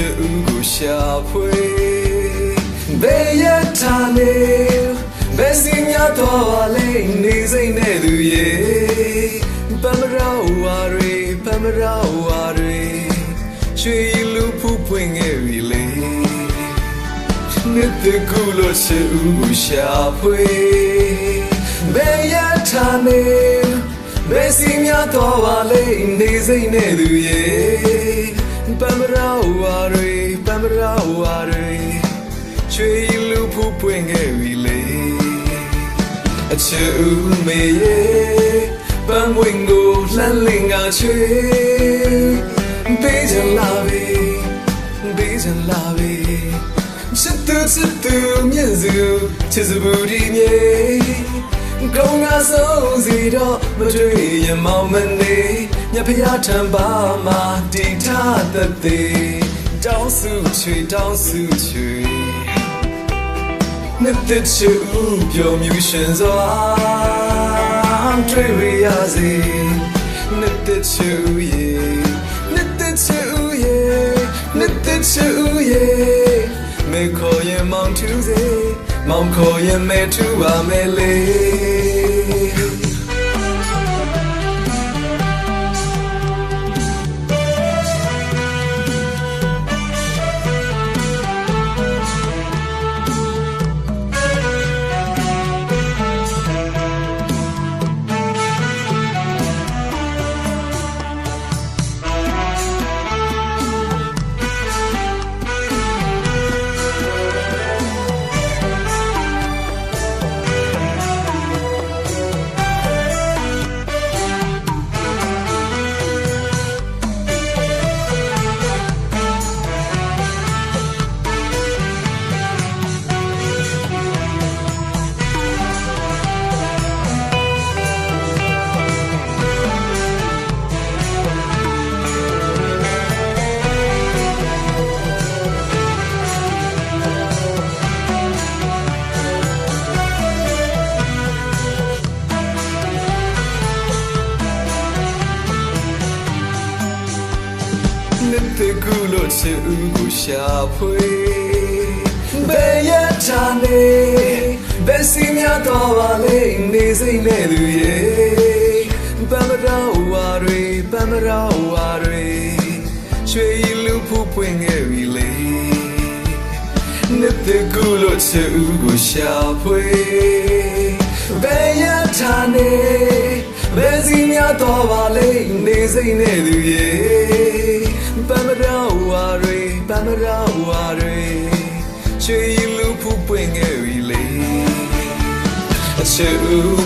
ချူကိုရှာဖွေဘယ်ရထားနေဘယ်စီများတော့ပါလဲနေစိမ့်တဲ့သူရဲ့ပမရာဝါရီပမရာဝါရီရွှေလူဖူးပွင့်ခဲ့ပြီလေနှစ်တကူလို့ချူကိုရှာဖွေဘယ်ရထားနေဘယ်စီများတော့ပါလဲနေစိမ့်တဲ့သူရဲ့ပမရာဝါရီပမရာဝါရီရွှေလူဖူးပွင့်ခဲ့ပြီလေအချူမေရဲ့ပန်းဝင်းကိုလှမ်းလင်းကချွေပေးချင်လာပြီပေးချင်လာပြီချစ်သူမြင့်စုချစ်စပူဒီမြေကောင်းငါဆုံးစီတော့မတွေ့ရင်မောင်မနေညဖျားထံပါမှာတီထားတဲ့တောင်းစုချွေတောင်းစုချွေနှစ်သက်ချူပြောမြူရှင်စွာတွေ့ရစေနှစ်သက်ချူရဲ့နှစ်သက်ချူရဲ့နှစ်သက်ချူရဲ့မေခေါ်ရင်မောင်ထူးစေမောင်ခေါ်ရင်မဲထူပါမယ်လေနှစ်တကူလို့ချူကိုရှာဖွေဘယ်ရထားနေဘယ်စီများတော့ပါလဲနေစိမ့်တဲ့သူရဲ့ပမရာဝါရီပမရာဝါရီရွှေလူဖူးပွင့်ခဲ့ပြီလေနှစ်တကူလို့ချူကိုရှာဖွေဘယ်ရထားနေဘယ်စီများတော့ပါလဲနေစိမ့်တဲ့သူရဲ့ပမရာဝါရီပမရာဝါရီရွှေလူဖူးပွင့်ခဲ့ပြီလေအချူ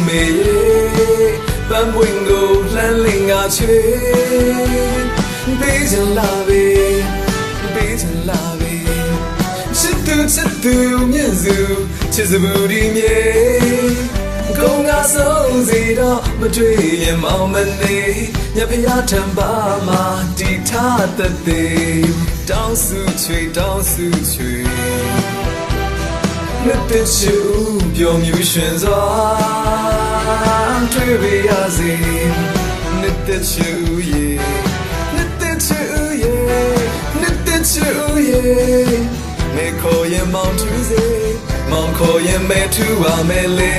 မေရဲ့ပန်းပွင့်ကိုလှမ်းလင်းကချွေပေးချင်လာပြီပေးချင်လာပြီချစ်သူမြင့်စုချစ်စပူဒီမြေကောင်းငါဆုံးစီတော့မတွေ့ရင်မောင်မနေညဖျားထံပါမှာတီထားတဲ့တောင်းစုချွေတောင်းစုချွေနှစ်သက်ချူပြောမြူရှင်စွာတွေ့ရစေနှစ်သက်ချူရဲ့နှစ်သက်ချူရဲ့နှစ်သက်ချူရဲ့မေခေါ်ရင်မောင်ထူးစေမောင်ခေါ်ရင်မဲထူပါမယ်လေ